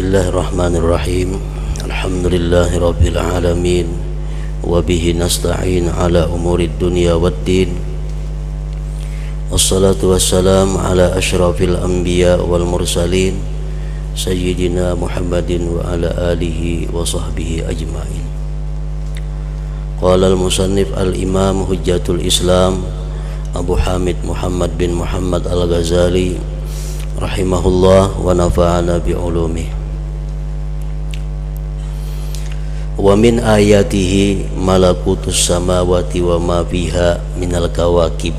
Bismillahirrahmanirrahim. Alhamdulillahi rabbil alamin. Wa bihi nasta'in ala umurid dunya waddin. Wassalatu wassalamu ala asyrafil anbiya wal mursalin Sayyidina Muhammadin wa ala alihi wa sahbihi ajma'in. Qala al-musannif al-imam hujjatul islam Abu Hamid Muhammad bin Muhammad al-Ghazali rahimahullah wa nafa'ana bi'ulumih. Wa min ayatihi malakutus samawati wa ma fiha minal kawakib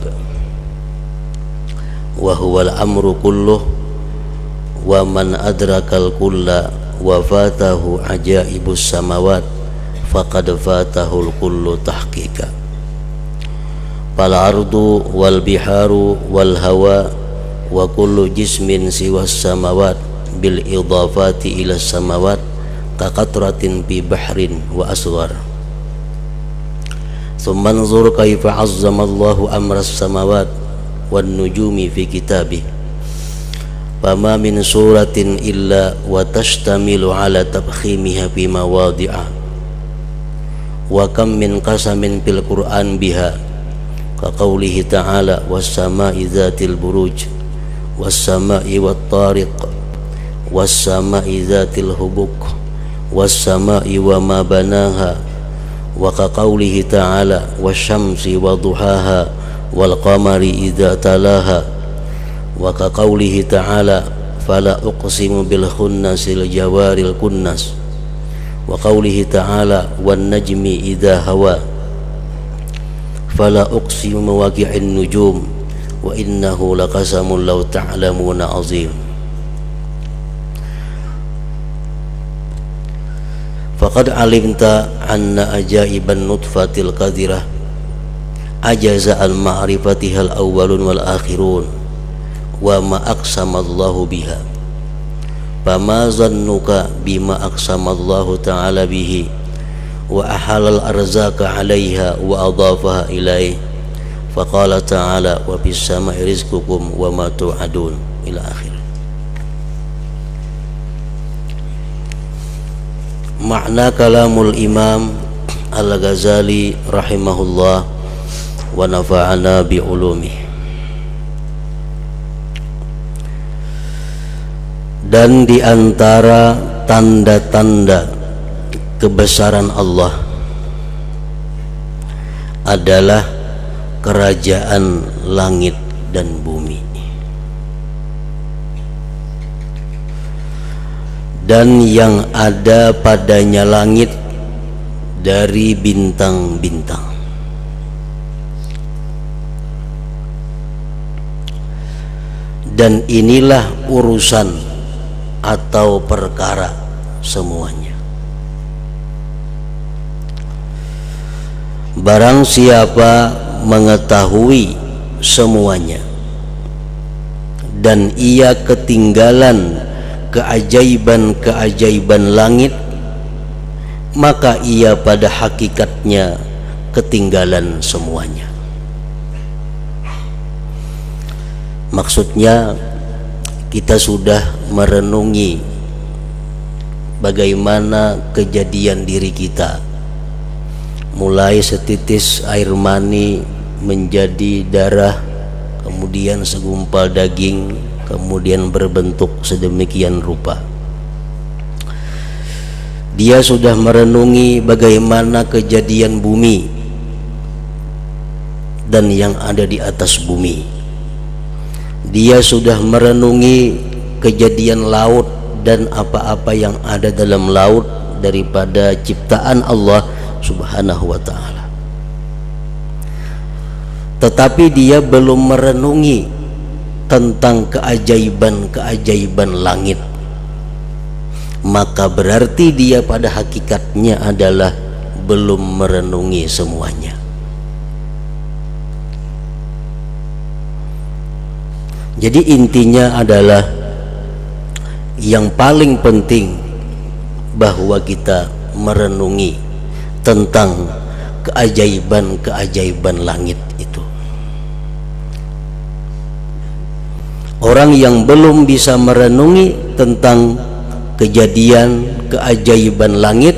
wa huwal amru kulluh wa man adrakal kulla wa fatahu ajaibus samawat faqad fatahul kullu tahqiqa. Fal ardu wal biharu wal hawa wa kullu jismin siwas samawat bil idafati ila samawat kaqatratin bi bahrin wa asghar. Thumma anzur kaifa azzama Allahu amras samawat wan nujumi fi kitabih. Fama min suratin illa wa tashtamilu ala tabkhimiha fi mawadhi'a. Wa kam min qasamin fil Qur'an biha ka qawlihi ta'ala was sama'i dzatil buruj was sama'i wat tariq was sama'i dzatil hubuk was sama'i wa ma banaha wa ka qawlihi ta'ala wasyamsi wa duhaha wal qamari idza talaha wa ka qawlihi ta'ala fala uqsimu bil khunnasil jawaril kunnas wa qawlihi ta'ala wan najmi idza hawa fala uqsimu mawaqi'in nujum wa innahu laqasamun law ta'lamuna azim. Faqad alimta anna ajaiban nutfatil qadirah ajaza al ma'rifatihal awwalun wal akhirun wa ma aqsamallahu biha. Fama zannuka bima aqsamallahu ta'ala bihi wa ahalal arzaka 'alaiha wa adafaha ilaih. Faqala ta'ala wa bis sama'i rizqukum wa ma tu'adun ila akhir. Makna kalamul Imam Al-Ghazali rahimahullah wa nafa'ana bi ulumih. Dan di antara tanda-tanda kebesaran Allah adalah kerajaan langit dan bumi, dan yang ada padanya langit dari bintang-bintang. Dan inilah urusan atau perkara semuanya. Barang siapa mengetahui semuanya dan ia ketinggalan keajaiban-keajaiban langit, maka ia pada hakikatnya ketinggalan semuanya. Maksudnya kita sudah merenungi bagaimana kejadian diri kita, mulai setitis air mani menjadi darah, kemudian segumpal daging, kemudian berbentuk sedemikian rupa. Dia sudah merenungi bagaimana kejadian bumi dan yang ada di atas bumi. Dia sudah merenungi kejadian laut dan apa-apa yang ada dalam laut daripada ciptaan Allah Subhanahu wa ta'ala. Tetapi dia belum merenungi tentang keajaiban-keajaiban langit. Maka berarti dia pada hakikatnya adalah belum merenungi semuanya. Jadi intinya adalah yang paling penting bahwa kita merenungi tentang keajaiban-keajaiban langit itu. Orang yang belum bisa merenungi tentang kejadian keajaiban langit,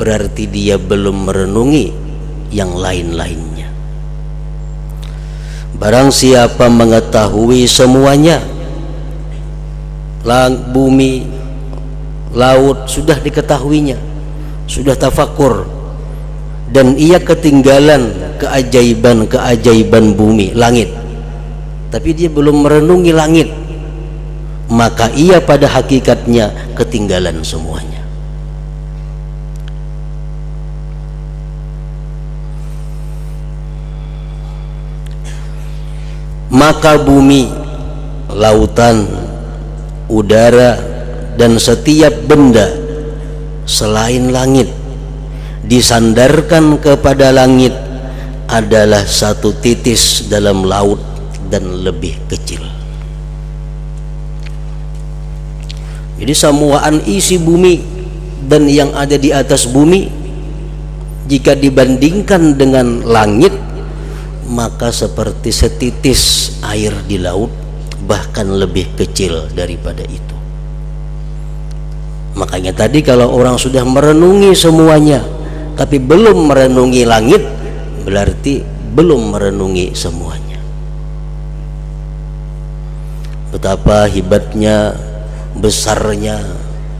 berarti dia belum merenungi yang lain-lainnya. Barang siapa mengetahui semuanya, bumi, laut sudah diketahuinya, sudah tafakur, dan ia ketinggalan keajaiban-keajaiban bumi, langit, tapi dia belum merenungi langit, maka ia pada hakikatnya ketinggalan semuanya. Maka bumi, lautan, udara, dan setiap benda selain langit disandarkan kepada langit adalah satu titis dalam laut dan lebih kecil. Jadi samuaan isi bumi dan yang ada di atas bumi, jika dibandingkan dengan langit, maka seperti setitis air di laut, bahkan lebih kecil daripada itu. Makanya tadi kalau orang sudah merenungi semuanya tapi belum merenungi langit, berarti belum merenungi semuanya. Betapa hebatnya, besarnya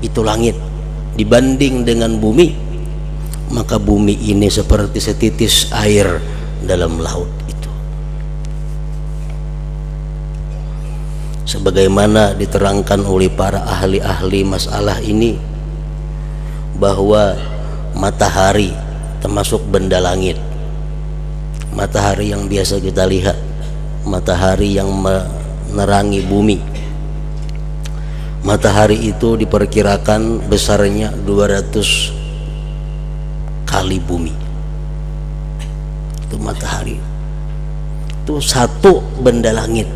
itu langit dibanding dengan bumi, maka bumi ini seperti setitis air dalam laut itu. Sebagaimana diterangkan oleh para ahli-ahli masalah ini, bahwa matahari termasuk benda langit. Matahari yang biasa kita lihat, matahari yang menerangi bumi. Matahari itu diperkirakan besarnya 200 kali bumi. Itu matahari, itu satu benda langit,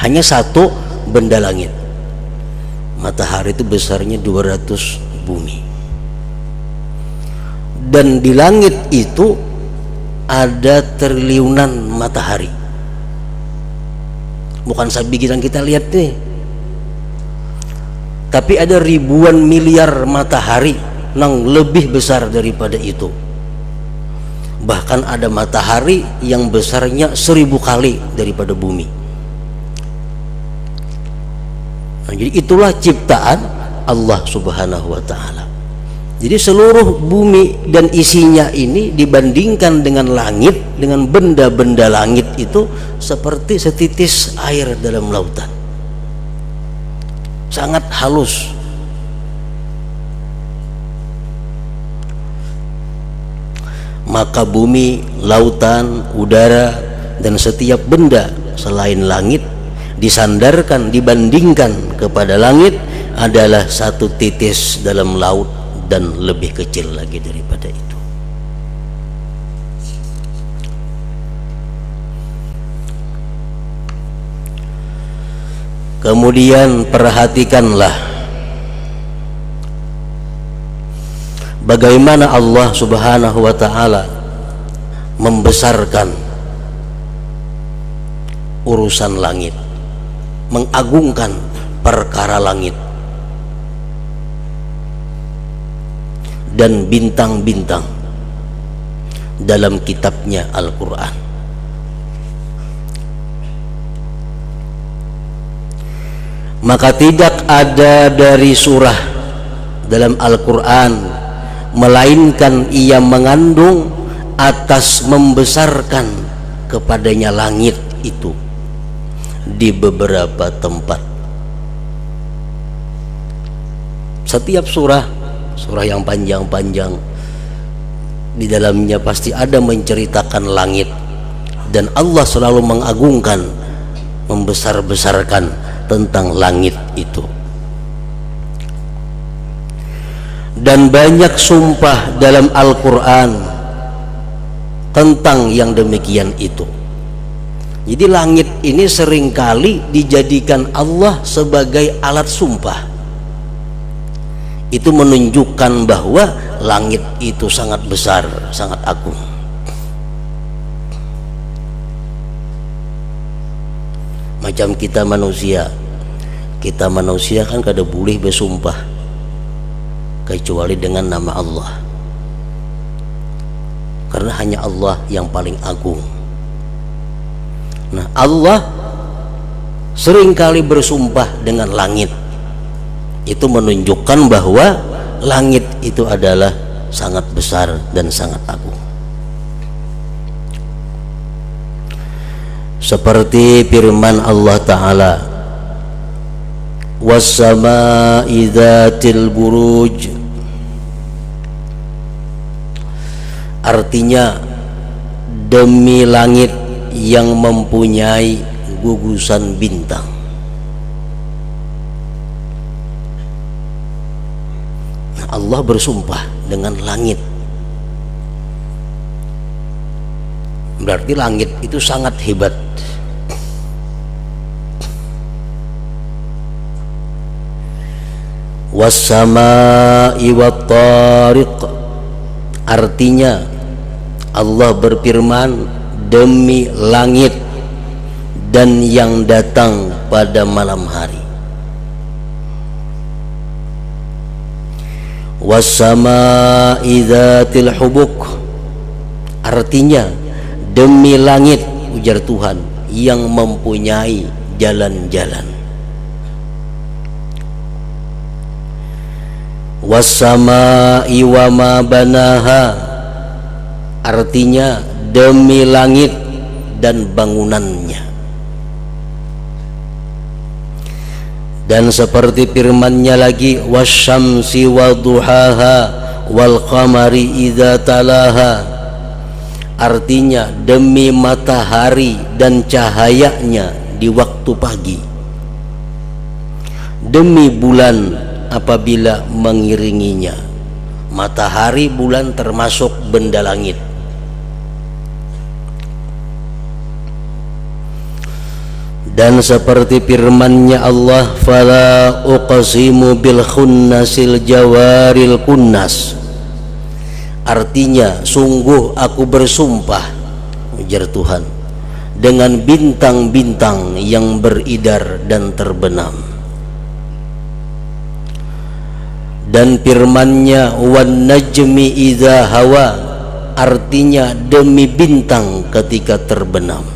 hanya satu benda langit. Matahari itu besarnya 200 bumi, dan di langit itu ada triliunan matahari. Bukan sabigiran kita lihat nih, tapi ada ribuan miliar matahari yang lebih besar daripada itu. Bahkan ada matahari yang besarnya 1000 kali daripada bumi. Nah, jadi itulah ciptaan Allah Subhanahu wa ta'ala. Jadi seluruh bumi dan isinya ini dibandingkan dengan langit, dengan benda-benda langit itu seperti setitis air dalam lautan. Sangat halus. Maka bumi, lautan, udara, dan setiap benda selain langit disandarkan, dibandingkan kepada langit adalah satu titis dalam laut dan lebih kecil lagi daripada itu. Kemudian perhatikanlah bagaimana Allah Subhanahu wa ta'ala membesarkan urusan langit, mengagungkan perkara langit dan bintang-bintang dalam kitabnya Al-Quran. Maka tidak ada dari surah dalam Al-Quran melainkan ia mengandung atas membesarkan kepadanya langit itu di beberapa tempat. Setiap surah yang panjang-panjang, di dalamnya pasti ada menceritakan langit, dan Allah selalu mengagungkan, membesar-besarkan tentang langit itu. Dan banyak sumpah dalam Al-Quran tentang yang demikian itu. Jadi langit ini seringkali dijadikan Allah sebagai alat sumpah. Itu menunjukkan bahwa langit itu sangat besar, sangat agung. Macam kita manusia, Kita manusia kan kada boleh bersumpah kecuali dengan nama Allah, karena hanya Allah yang paling agung. Nah, Allah seringkali bersumpah dengan langit. Itu menunjukkan bahwa langit itu adalah sangat besar dan sangat agung. Seperti firman Allah Ta'ala, was-samaa'i dzatil buruj. Artinya demi langit yang mempunyai gugusan bintang. Allah bersumpah dengan langit. Berarti langit itu sangat hebat. Was-samaa'i wat-tariq. Artinya Allah berfirman demi langit dan yang datang pada malam hari. Was-samaa'i dzatil hubuk. Artinya demi langit, ujar Tuhan, yang mempunyai jalan-jalan. Was-samaa'i wa ma banaha. Artinya demi langit dan bangunannya. Dan seperti firman-Nya lagi, wasyamsi wa duhaha wal qamari idza talaha. Artinya demi matahari dan cahayanya di waktu pagi, demi bulan apabila mengiringinya. Matahari, bulan termasuk benda langit. Dan seperti firman-Nya Allah, fala uqsimu bil khunnasil jawaril kunnas. Artinya sungguh aku bersumpah, ujar Tuhan, dengan bintang-bintang yang beridar dan terbenam. Dan firman-Nya wan najmi idza hawa. Artinya demi bintang ketika terbenam.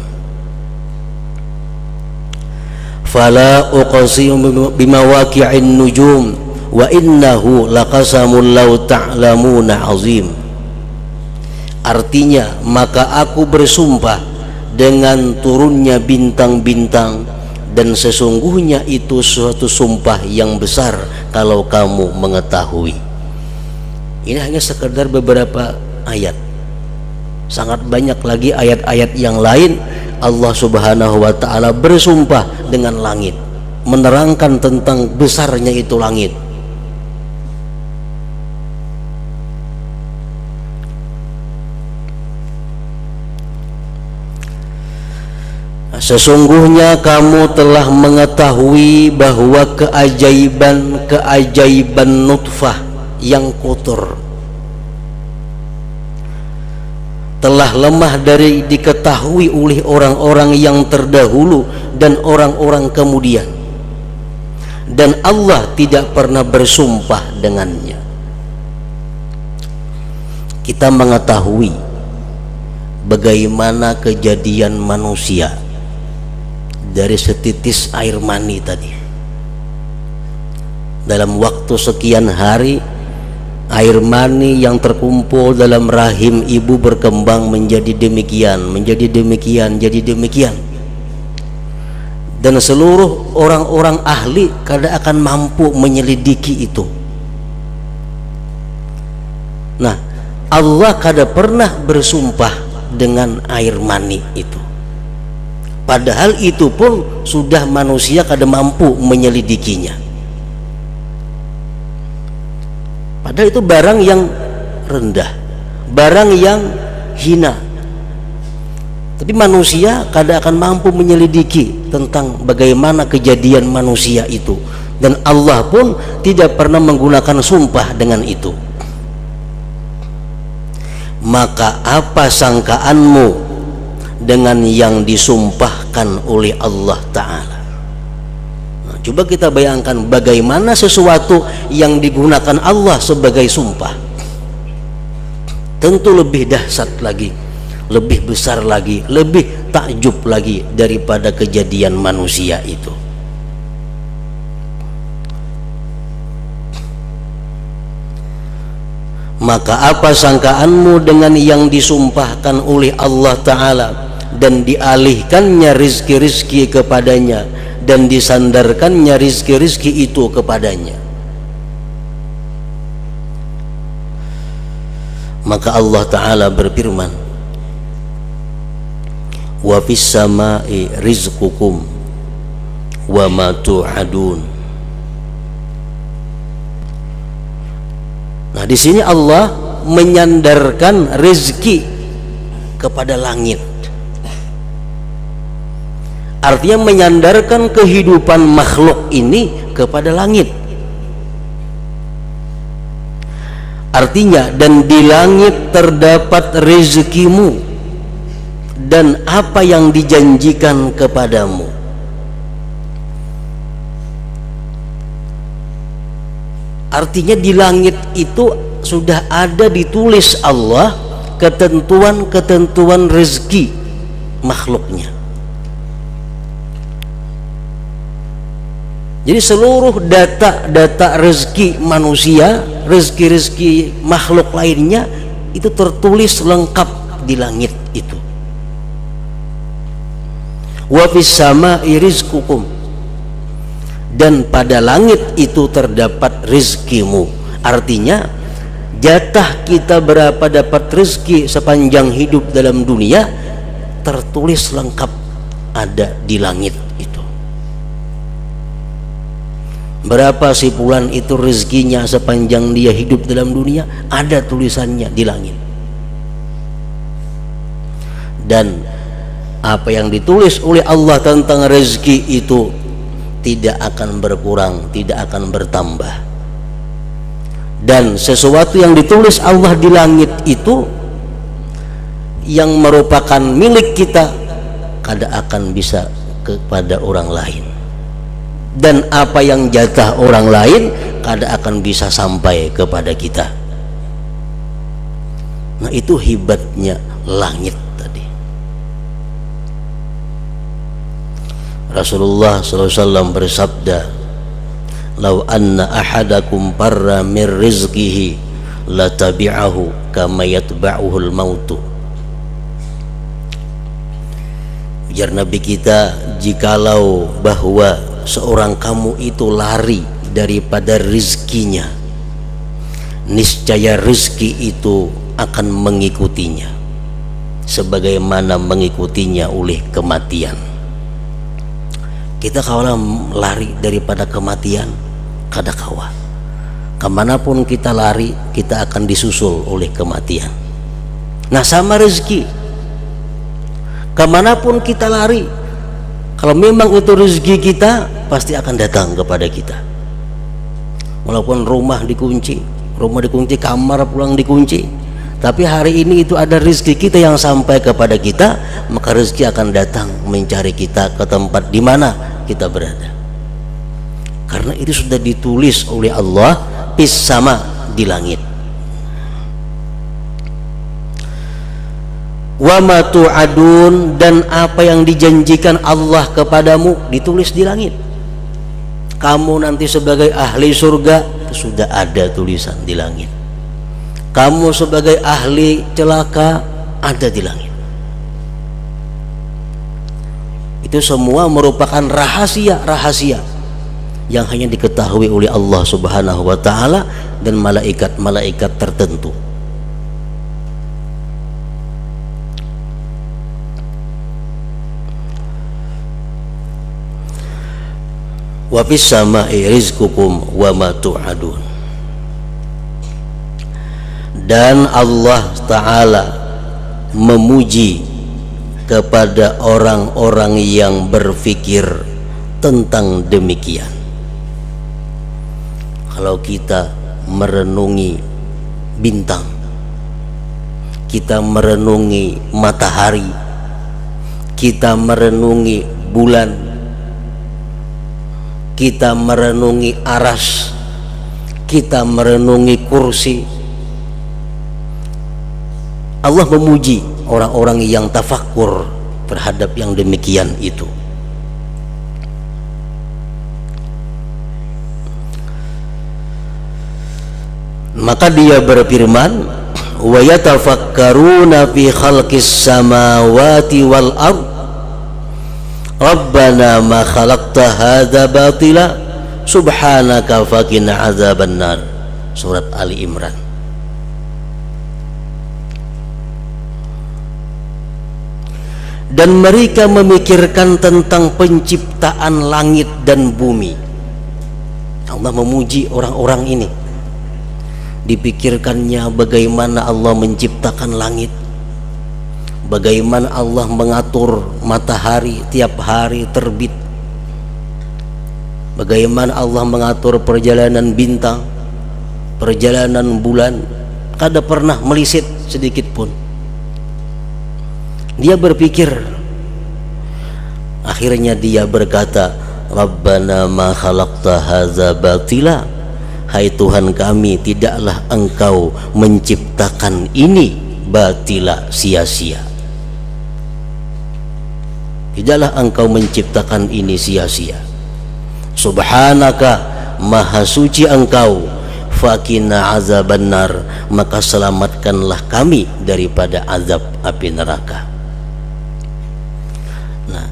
Fala uqsimu bimawaqi'in nujum wa innahu laqasamun law ta'lamuna azim. Artinya maka aku bersumpah dengan turunnya bintang-bintang, dan sesungguhnya itu suatu sumpah yang besar kalau kamu mengetahui. Ini hanya sekedar beberapa ayat. Sangat banyak lagi ayat-ayat yang lain Allah Subhanahu wa ta'ala bersumpah dengan langit, menerangkan tentang besarnya itu langit. Sesungguhnya kamu telah mengetahui bahwa keajaiban nutfah yang kotor telah lemah dari diketahui oleh orang-orang yang terdahulu dan orang-orang kemudian, dan Allah tidak pernah bersumpah dengannya. Kita mengetahui bagaimana kejadian manusia dari setitis air mani tadi. Dalam waktu sekian hari, air mani yang terkumpul dalam rahim ibu berkembang menjadi demikian, menjadi demikian, jadi demikian. Dan seluruh orang-orang ahli kada akan mampu menyelidiki itu. Nah, Allah kada pernah bersumpah dengan air mani itu. Padahal itu pun sudah manusia kada mampu menyelidikinya. Padahal itu barang yang rendah, barang yang hina. Tapi manusia kada akan mampu menyelidiki tentang bagaimana kejadian manusia itu. Dan Allah pun tidak pernah menggunakan sumpah dengan itu. Maka apa sangkaanmu dengan yang disumpahkan oleh Allah Ta'ala? Nah, Coba kita bayangkan bagaimana sesuatu yang digunakan Allah sebagai sumpah. Tentu lebih dahsyat lagi, lebih besar lagi, lebih takjub lagi daripada kejadian manusia itu. Maka apa sangkaanmu dengan yang disumpahkan oleh Allah Ta'ala dan dialihkannya rizki-rizki kepadanya dan disandarkannya rizki-rizki itu kepadanya? Maka Allah Ta'ala berfirman, wa fis samai rizqukum wa ma tu'adun. Nah, di sini Allah menyandarkan rezeki kepada langit. Artinya menyandarkan kehidupan makhluk ini kepada langit. Artinya, dan di langit terdapat rezekimu dan apa yang dijanjikan kepadamu. Artinya di langit itu sudah ada ditulis Allah ketentuan-ketentuan rezeki makhluknya. Jadi seluruh data-data rezeki manusia, rezeki-rezeki makhluk lainnya itu tertulis lengkap di langit itu. Wa fis samai rizqukum, dan pada langit itu terdapat rizkimu. Artinya jatah kita berapa dapat rezeki sepanjang hidup dalam dunia tertulis lengkap ada di langit itu. Berapa si fulan itu rezekinya sepanjang dia hidup dalam dunia, ada tulisannya di langit. Dan apa yang ditulis oleh Allah tentang rezeki itu tidak akan berkurang, tidak akan bertambah. Dan sesuatu yang ditulis Allah di langit itu yang merupakan milik kita kada akan bisa kepada orang lain, dan apa yang jatah orang lain kada akan bisa sampai kepada kita. Nah, itu hebatnya langit tadi. Rasulullah SAW bersabda, "Lau anna ahadakum parra min rizqihi latabi'ahu kama yatba'uhul mautu." Ujar Nabi kita, jikalau bahwa seorang kamu itu lari daripada rizkinya, niscaya rizki itu akan mengikutinya sebagaimana mengikutinya oleh kematian. Kita kalau lari daripada kematian, kada kawa. Kemanapun kita lari, kita akan disusul oleh kematian. Nah, sama rezeki. Kemanapun kita lari, kalau memang itu rezeki kita, pasti akan datang kepada kita. Walaupun rumah dikunci, kamar pulang dikunci, tapi hari ini itu ada rezeki kita yang sampai kepada kita, maka rezeki akan datang mencari kita ke tempat di mana kita berada. Karena itu sudah ditulis oleh Allah fis sama, di langit. Wa ma tu'adun, dan apa yang dijanjikan Allah kepadamu ditulis di langit. Kamu nanti sebagai ahli surga sudah ada tulisan di langit. Kamu sebagai ahli celaka ada di langit. Itu semua merupakan rahasia-rahasia yang hanya diketahui oleh Allah Subhanahu wa Ta'ala dan malaikat-malaikat tertentu. Wa fis samai rizqukum wa ma tu'adun. Dan Allah Ta'ala memuji kepada orang-orang yang berpikir tentang demikian. Kalau kita merenungi bintang, kita merenungi matahari, kita merenungi bulan, kita merenungi aras, kita merenungi kursi. Allah memuji orang-orang yang tafakkur terhadap yang demikian itu. Maka dia berfirman, wa yatafakkaruna fi khalqis samawati wal ard rabbana ma khalaqta hadza batila subhanaka faqina azabannar. Surat Ali Imran. Dan mereka memikirkan tentang penciptaan langit dan bumi. Allah memuji orang-orang ini. Dipikirkannya bagaimana Allah menciptakan langit, bagaimana Allah mengatur matahari tiap hari terbit, bagaimana Allah mengatur perjalanan bintang, perjalanan bulan. Kada pernah melisit sedikit pun. Dia berpikir, akhirnya dia berkata, Rabbana ma khalaqta hadza batila. Hai Tuhan kami, tidaklah Engkau menciptakan ini batila, sia-sia. Tidaklah Engkau menciptakan ini sia-sia. Subhanaka, maha suci Engkau, faqina azabannar, maka selamatkanlah kami daripada azab api neraka. Nah,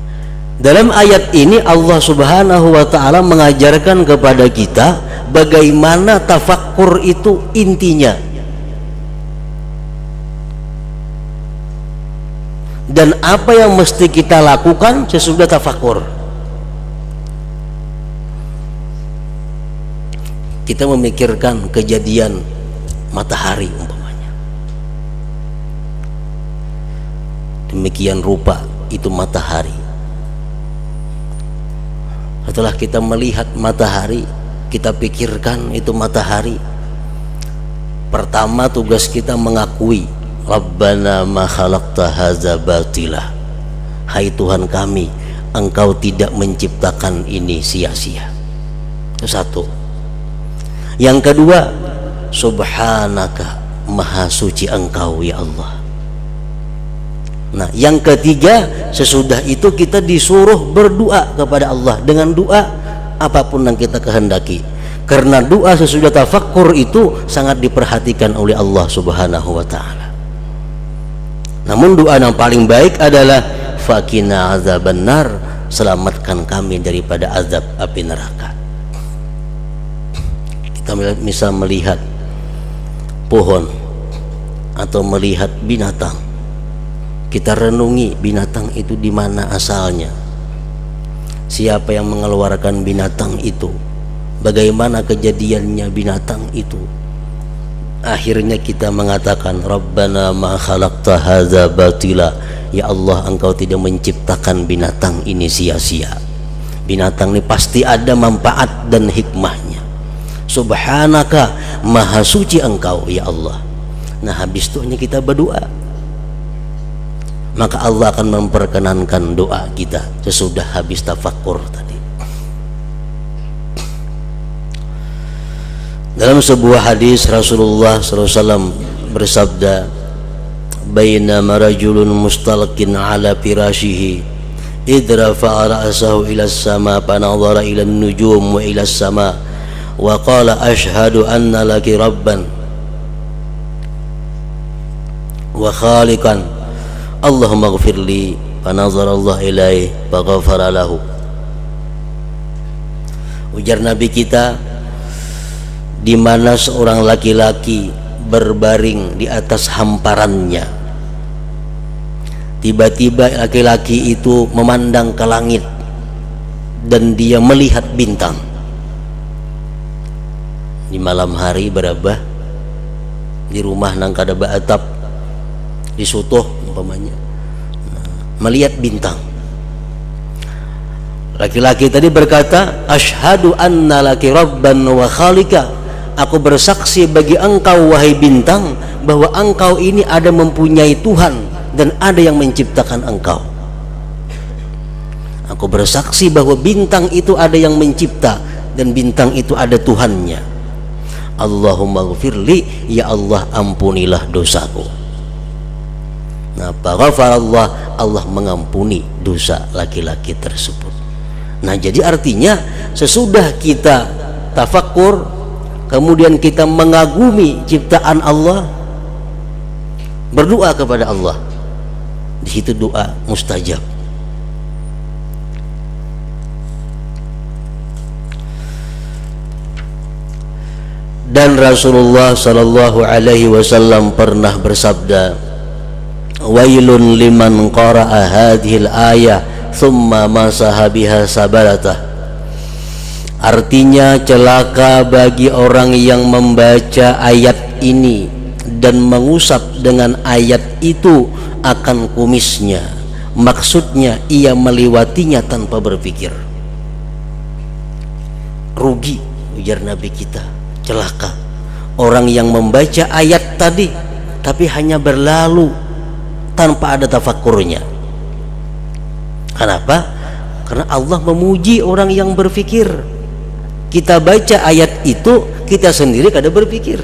dalam ayat ini Allah Subhanahu wa ta'ala mengajarkan kepada kita bagaimana tafakkur itu intinya, dan apa yang mesti kita lakukan sesudah tafakkur. Kita memikirkan kejadian matahari umpamanya, demikian rupa itu matahari. Setelah kita melihat matahari, kita pikirkan itu matahari. Pertama tugas kita mengakui, Rabbana ma khalaqta hadza batila. Hai Tuhan kami, Engkau tidak menciptakan ini sia-sia. Itu satu. Yang kedua, subhanaka, maha suci Engkau ya Allah. Nah, yang ketiga, sesudah itu kita disuruh berdoa kepada Allah dengan doa apapun yang kita kehendaki, karena doa sesudah tafakkur itu sangat diperhatikan oleh Allah Subhanahu wa ta'ala. Namun doa yang paling baik adalah faqina azabannar, selamatkan kami daripada azab api neraka. Kita bisa melihat pohon atau melihat binatang, kita renungi binatang itu di mana asalnya, siapa yang mengeluarkan binatang itu, bagaimana kejadiannya binatang itu. Akhirnya kita mengatakan, Rabbana ma khalaqta hadza batila. Ya Allah, Engkau tidak menciptakan binatang ini sia-sia. Binatang ini pasti ada manfaat dan hikmahnya. Subhanaka, maha suci Engkau ya Allah. Nah, habis itu hanya kita berdoa, maka Allah akan memperkenankan doa kita sesudah habis tafakkur tadi. Dalam sebuah hadis Rasulullah SAW bersabda, bainama rajulun mustalqin ala firashihi idh rafa'a ra'sahu ila as-sama fa nadhara ila an-nujum wa ila as-sama wa qala ashhadu anna laki rabban wa khaliqan Allahumma ighfirli, fa nazara Allah ilaihi fa ghafara lahu. Ujar Nabi kita, di mana seorang laki-laki berbaring di atas hamparannya, tiba-tiba laki-laki itu memandang ke langit dan dia melihat bintang. Di malam hari berabah, di rumah nang kada atap, di sutuh umpamanya, melihat bintang. Laki-laki tadi berkata, asyhadu anna laki rabban wa khalika, aku bersaksi bagi engkau wahai bintang bahwa engkau ini ada mempunyai Tuhan dan ada yang menciptakan engkau. Aku bersaksi bahwa bintang itu ada yang mencipta dan bintang itu ada Tuhannya. Allahumma ghfirli, ya Allah ampunilah dosaku. Nah, faghfarallah, Allah mengampuni dosa laki-laki tersebut. Nah, jadi artinya sesudah kita tafakkur, kemudian kita mengagumi ciptaan Allah, berdoa kepada Allah, di situ doa mustajab. Dan Rasulullah sallallahu alaihi wasallam pernah bersabda, wailun liman qara'a hadhil ayah thumma masaha biha sabalatah. Artinya celaka bagi orang yang membaca ayat ini dan mengusap dengan ayat itu akan kumisnya. Maksudnya ia melewatinya tanpa berpikir. Rugi, ujar Nabi kita, celaka orang yang membaca ayat tadi tapi hanya berlalu tanpa ada tafakkurnya. Kenapa? Karena Allah memuji orang yang berpikir. Kita baca ayat itu, kita sendiri kada berpikir.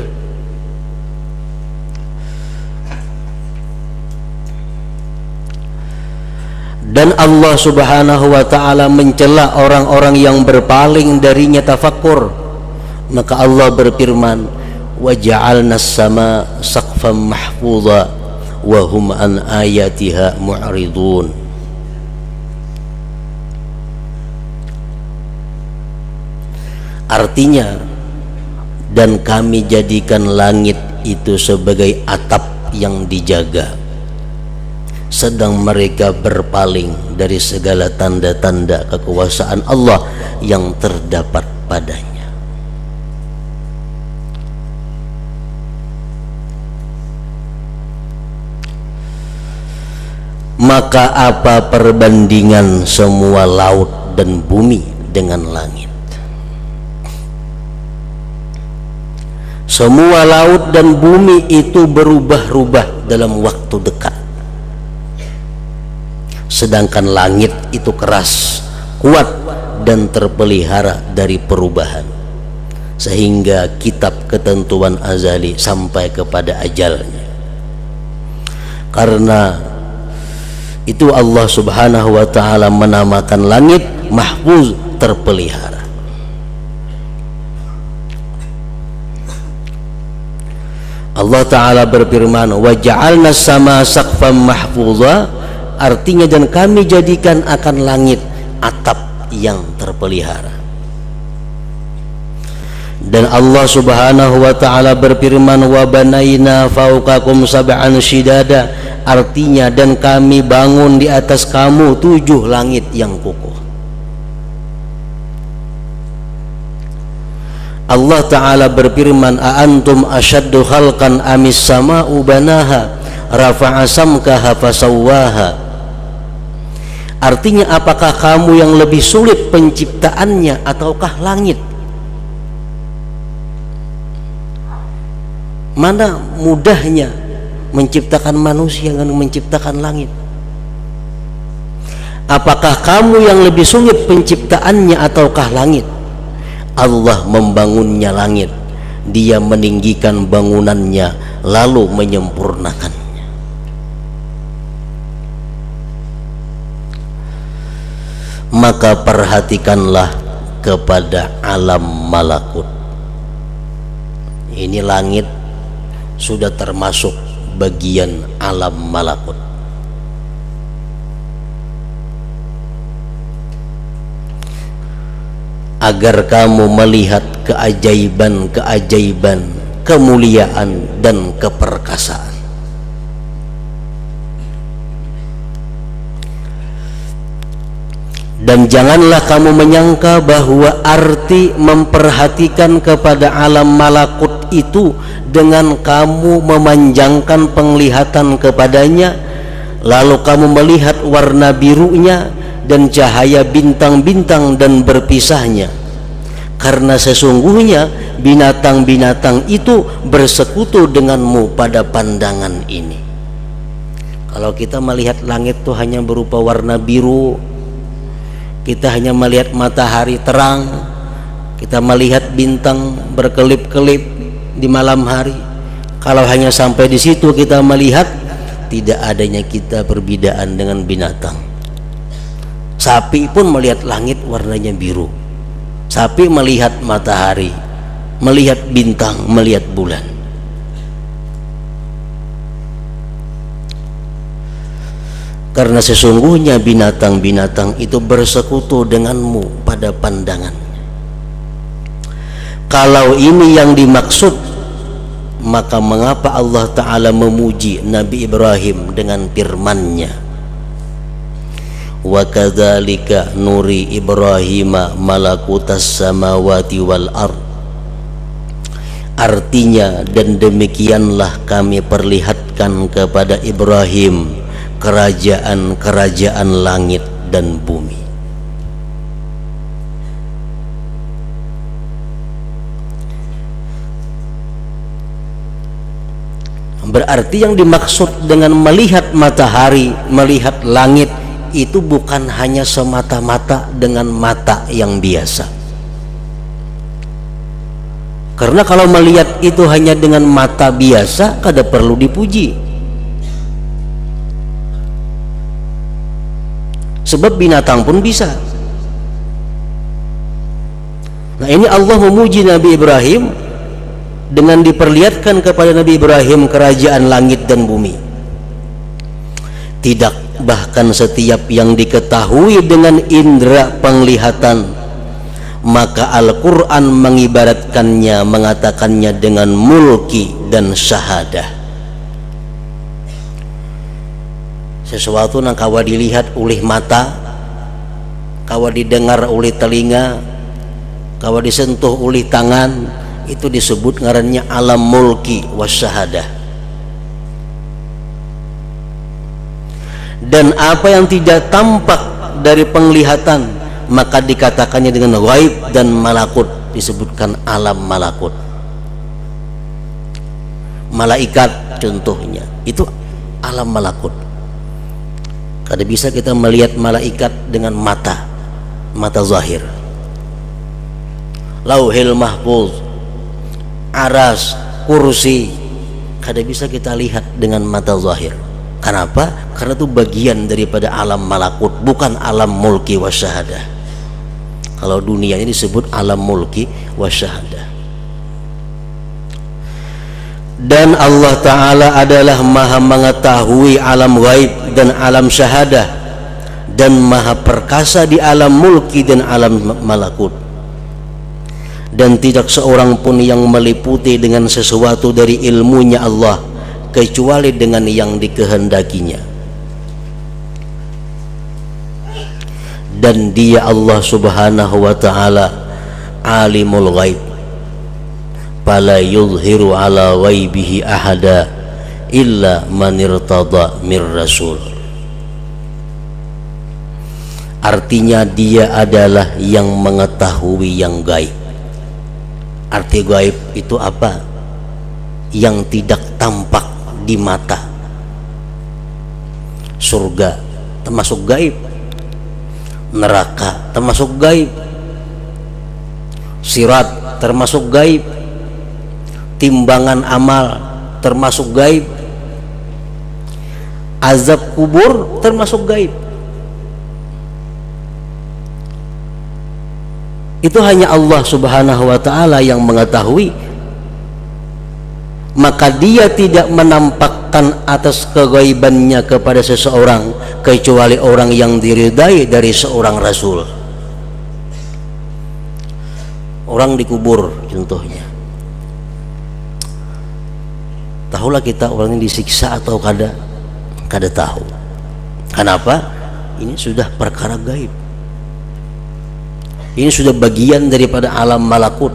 Dan Allah subhanahu wa ta'ala mencela orang-orang yang berpaling darinya tafakkur. Maka Allah berfirman, وَجَعَلْنَا السَّمَاءَ سَقْفًا مَحْفُوظًا وَهُمْ عَنْ آيَاتِهَا مُعْرِضُونَ. Artinya, dan kami jadikan langit itu sebagai atap yang dijaga, sedang mereka berpaling dari segala tanda-tanda kekuasaan Allah yang terdapat padanya. Maka apa perbandingan semua laut dan bumi dengan langit? Semua laut dan bumi itu berubah-ubah dalam waktu dekat. Sedangkan langit itu keras, kuat dan terpelihara dari perubahan, sehingga kitab ketentuan azali sampai kepada ajalnya. Karena itu Allah subhanahu wa ta'ala menamakan langit mahfuz, terpelihara. Allah ta'ala berfirman, wa ja'alna sama saqfan mahfuza. Artinya, dan kami jadikan akan langit atap yang terpelihara. Dan Allah subhanahu wa ta'ala berfirman, wa banaina fauqakum sab'an shidada. Artinya, dan kami bangun di atas kamu 7 langit yang kokoh. Allah ta'ala berfirman, a antum asyaddu khalqan amis sama'u banaha rafa'a samkaha fasawwaha. Artinya, apakah kamu yang lebih sulit penciptaannya ataukah langit? Mana mudahnya menciptakan manusia dengan menciptakan langit? Apakah kamu yang lebih sulit penciptaannya ataukah langit? Allah membangunnya langit, Dia meninggikan bangunannya lalu menyempurnakannya. Maka perhatikanlah kepada alam malakut. Ini langit sudah termasuk bagian alam malakut. Agar kamu melihat keajaiban-keajaiban, kemuliaan dan keperkasaan. Dan janganlah kamu menyangka bahwa arti memperhatikan kepada alam malakut itu dengan kamu memanjangkan penglihatan kepadanya, lalu kamu melihat warna birunya dan cahaya bintang-bintang dan berpisahnya. Karena sesungguhnya binatang-binatang itu bersekutu denganmu pada pandangan ini. Kalau kita melihat langit itu hanya berupa warna biru, kita hanya melihat matahari terang, kita melihat bintang berkelip-kelip di malam hari. Kalau hanya sampai di situ kita melihat, tidak adanya kita perbedaan dengan binatang. Sapi pun melihat langit warnanya biru. Sapi melihat matahari, melihat bintang, melihat bulan. Karena sesungguhnya binatang-binatang itu bersekutu denganmu pada pandangannya. Kalau ini yang dimaksud, maka mengapa Allah Ta'ala memuji Nabi Ibrahim dengan firman-Nya, wa kadzalika nuri Ibrahima malakutas samawati wal ard. Artinya, dan demikianlah kami perlihatkan kepada Ibrahim kerajaan-kerajaan langit dan bumi. Berarti yang dimaksud dengan melihat matahari, melihat langit, itu bukan hanya semata-mata dengan mata yang biasa. Karena kalau melihat itu hanya dengan mata biasa, kada perlu dipuji. Sebab binatang pun bisa. Nah, ini Allah memuji Nabi Ibrahim dengan diperlihatkan kepada Nabi Ibrahim kerajaan langit dan bumi. Tidak, bahkan setiap yang diketahui dengan indera penglihatan, maka Al-Quran mengibaratkannya, mengatakannya dengan mulki dan syahadah. Sesuatu yang kawa dilihat oleh mata, kawa didengar oleh telinga, kawa disentuh oleh tangan, itu disebut ngarannya alam mulki wasyahadah. Dan apa yang tidak tampak dari penglihatan, maka dikatakannya dengan ghaib dan malakut, disebutkan alam malakut. Malaikat contohnya, itu alam malakut. Kada bisa kita melihat malaikat dengan mata zahir. Lauhil mahfuz, aras, kursi, kada bisa kita lihat dengan mata zahir. Kenapa? Karena itu bagian daripada alam malakut, bukan alam mulki wasyahadah. Kalau dunia ini disebut alam mulki wasyahadah. Dan Allah Ta'ala adalah maha mengetahui alam ghaib dan alam syahadah, dan maha perkasa di alam mulki dan alam malakut. Dan tidak seorang pun yang meliputi dengan sesuatu dari ilmunya Allah kecuali dengan yang dikehendakinya. Dan Dia Allah Subhanahu wa Ta'ala alimul ghaib, fala yuzhiru ala ghaibihi ahada illa man irtada mir rasul. Artinya Dia adalah yang mengetahui yang gaib. Arti gaib itu apa? Yang tidak tampak di mata. Surga termasuk gaib, neraka termasuk gaib, sirat termasuk gaib, timbangan amal termasuk gaib, azab kubur termasuk gaib. Itu hanya Allah Subhanahu wa Ta'ala yang mengetahui. Maka Dia tidak menampakkan atas kegaibannya kepada seseorang kecuali orang yang diridai dari seorang rasul. Orang dikubur contohnya, tahulah kita orang ini disiksa atau kada tahu. Kenapa? Ini sudah perkara gaib. Ini sudah bagian daripada alam malakut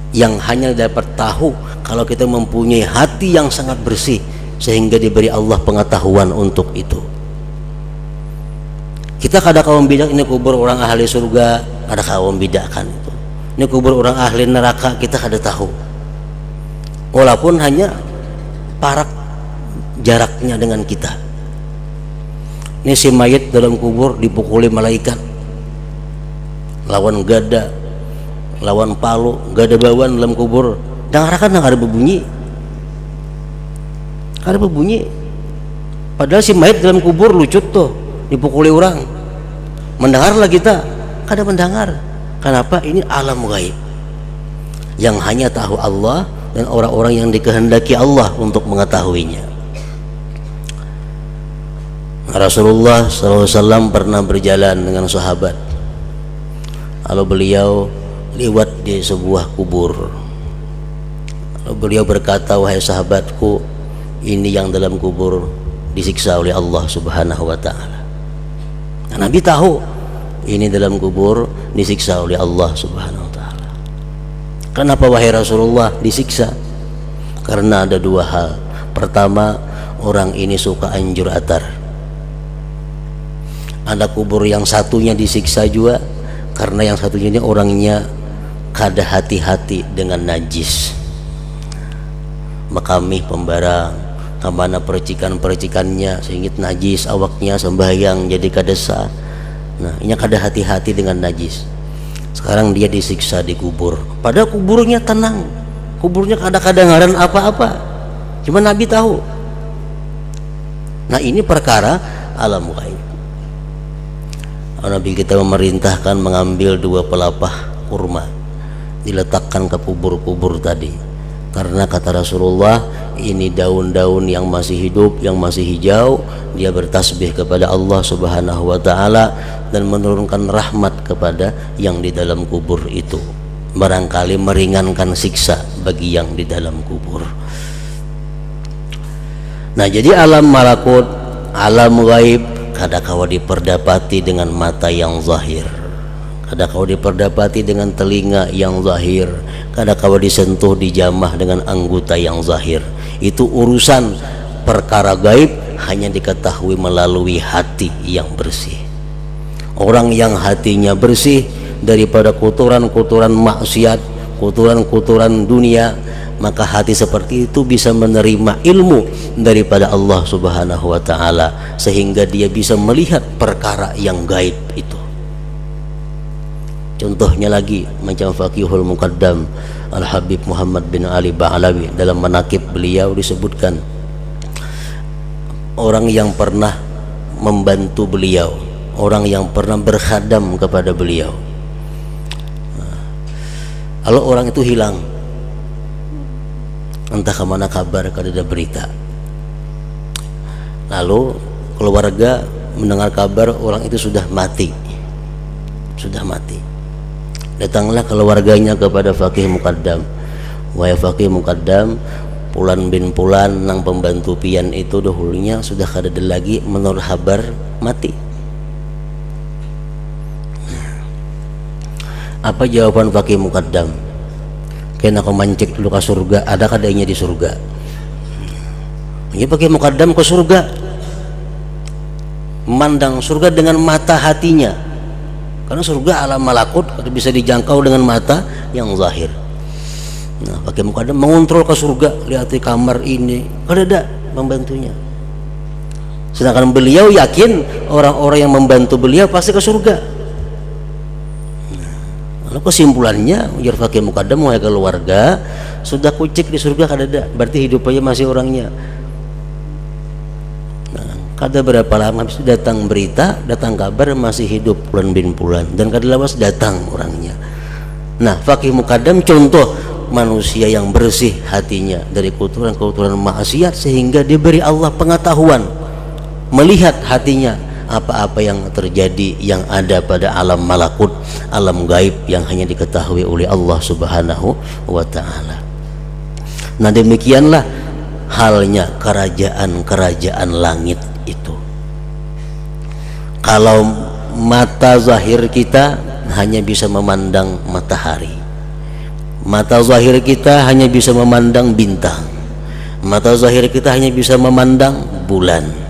yang hanya dapat tahu kalau kita mempunyai hati yang sangat bersih sehingga diberi Allah pengetahuan untuk itu. Kita kada kawan bidak ini kubur orang ahli surga, kada kawan bidakan itu. Ini kubur orang ahli neraka, kita kada tahu. Walaupun hanya parak jaraknya dengan kita. Ini si mayat dalam kubur dipukuli malaikat, lawan gada, lawan palu, gada bawan dalam kubur. Dengarkan ada berbunyi, ada berbunyi. Padahal si mayat dalam kubur lucut tuh, dipukuli orang. Mendengarlah kita, kada mendengar. Kenapa? Ini alam gaib yang hanya tahu Allah dan orang-orang yang dikehendaki Allah untuk mengetahuinya. Rasulullah SAW pernah berjalan dengan sahabat, lalu beliau lewat di sebuah kubur. Lalu beliau berkata, wahai sahabatku, ini yang dalam kubur disiksa oleh Allah Subhanahu wa Ta'ala. Nah, Nabi tahu ini dalam kubur disiksa oleh Allah Subhanahu wa Ta'ala. Kenapa wahai Rasulullah disiksa? Karena ada dua hal. Pertama, orang ini suka anjur atar. Ada kubur yang satunya disiksa juga karena yang satunya ini orangnya kada hati-hati dengan najis. Makamih pembarang, kemana percikan-percikannya sehingga najis, awaknya sembahyang jadi kada sah. Nah, ini kada hati-hati dengan najis. Sekarang dia disiksa di kubur. Padahal kuburnya tenang, kuburnya kada kedengaran apa-apa. Cuma Nabi tahu. Nah, ini perkara alam gaib. Nabi kita memerintahkan mengambil 2 pelepah kurma, diletakkan ke kubur-kubur tadi, karena kata Rasulullah, ini daun-daun yang masih hidup, yang masih hijau, dia bertasbih kepada Allah Subhanahu wa Ta'ala dan menurunkan rahmat kepada yang di dalam kubur itu, barangkali meringankan siksa bagi yang di dalam kubur. Nah, jadi alam malakut, alam gaib kada kau diperdapati dengan mata yang zahir, kada kau diperdapati dengan telinga yang zahir, kada kau disentuh dijamah dengan anggota yang zahir. Itu urusan perkara gaib hanya diketahui melalui hati yang bersih. Orang yang hatinya bersih daripada kotoran-kotoran maksiat, kotoran-kotoran dunia, maka hati seperti itu bisa menerima ilmu daripada Allah Subhanahu wa Ta'ala, sehingga dia bisa melihat perkara yang gaib itu. Contohnya lagi macam Faqihul Muqaddam Al-Habib Muhammad bin Ali Ba'alawi, dalam manaqib beliau disebutkan orang yang pernah membantu beliau, orang yang pernah berkhadam kepada beliau. Kalau orang itu hilang, entah kemana kabar, kada ada berita. Lalu keluarga mendengar kabar orang itu sudah mati. Datanglah keluarganya kepada Faqih Muqaddam, wahai Faqih Muqaddam, Pulan bin Pulan nang pembantu pian itu dahulunya sudah kada ada lagi, menurut kabar mati. Apa jawaban Faqih Muqaddam? Kena kau mancik dulu ke surga, ada kadanya di surga. Ini pakai Muqaddam ke surga, memandang surga dengan mata hatinya, karena surga alam malakut bisa dijangkau dengan mata yang zahir. Nah, pakai Muqaddam mengontrol ke surga, lihat di kamar ini, ada membantunya. Sedangkan beliau yakin orang-orang yang membantu beliau pasti ke surga. Lalu kesimpulannya, ujar Faqih Muqaddam, wahai keluarga, sudah kucek di surga kada ada, berarti hidup aja masih orangnya. Nah, kada berapa lama habis itu datang berita, datang kabar masih hidup Pulan bin Pulan, dan kada lawas datang orangnya. Nah, Faqih Muqaddam contoh manusia yang bersih hatinya dari kotoran-kotoran maksiat, sehingga diberi Allah pengetahuan, melihat hatinya apa-apa yang terjadi yang ada pada alam malakut, alam gaib yang hanya diketahui oleh Allah Subhanahu wa Ta'ala. Nah, demikianlah halnya kerajaan-kerajaan langit itu. Kalau mata zahir kita hanya bisa memandang matahari, mata zahir kita hanya bisa memandang bintang, mata zahir kita hanya bisa memandang bulan.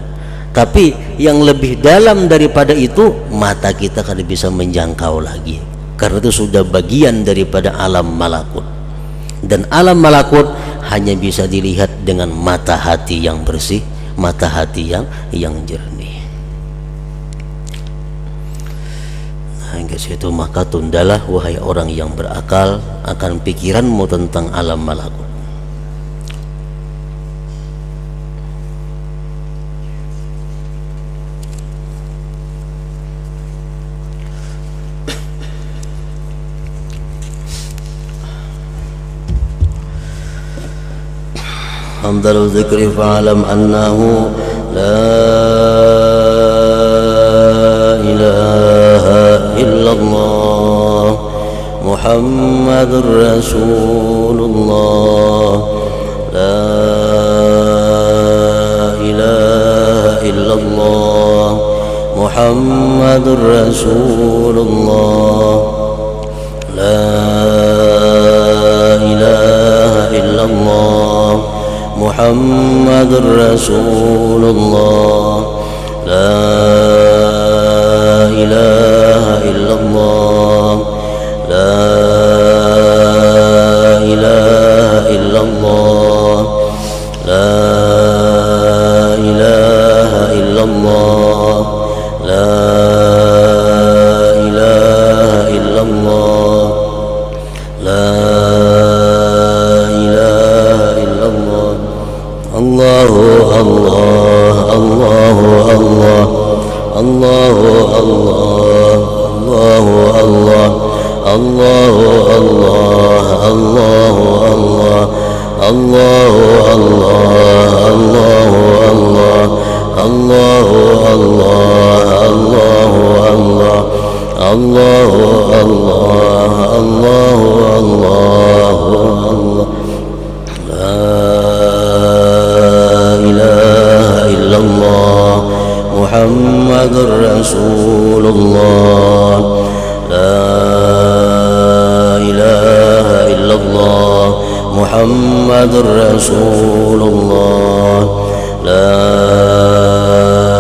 Tapi yang lebih dalam daripada itu mata kita kada bisa menjangkau lagi, karena itu sudah bagian daripada alam malakut, dan alam malakut hanya bisa dilihat dengan mata hati yang bersih, mata hati yang jernih. situ, maka tundalah wahai orang yang berakal akan pikiranmu tentang alam malakut. Hamdal dzikri fa'alam annahu la ilaha illallah Muhammadur Rasulullah la ilaha illallah Muhammadur Rasulullah la ilaha illallah Muhammadur Rasulullah la ilaha illallah la ilaha illallah la ilaha illallah la ilaha illallah la Allahu Allah Allahu Allah Allahu Allah Allahu Allah Allahu Allah Allahu Allah Allahu Allah Allahu Allah Allahu Allah Allahu Allah Allahu Allah Allahu Allah Muhammadur Rasulullah la ilaha illallah Muhammadur Rasulullah la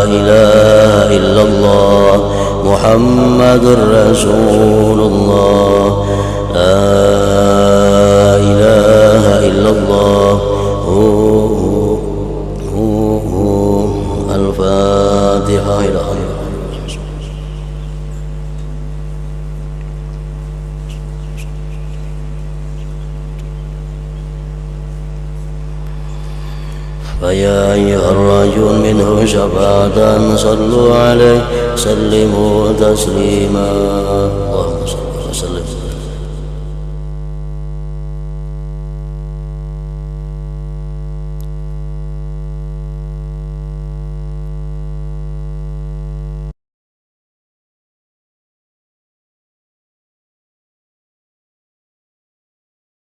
ilaha illallah Muhammadur Rasulullah la ilaha illallah Al-Fatihah ila فيا أيها الرجل منه شفاعة صلوا عليه سلموا تسليما اللهم صل وسلم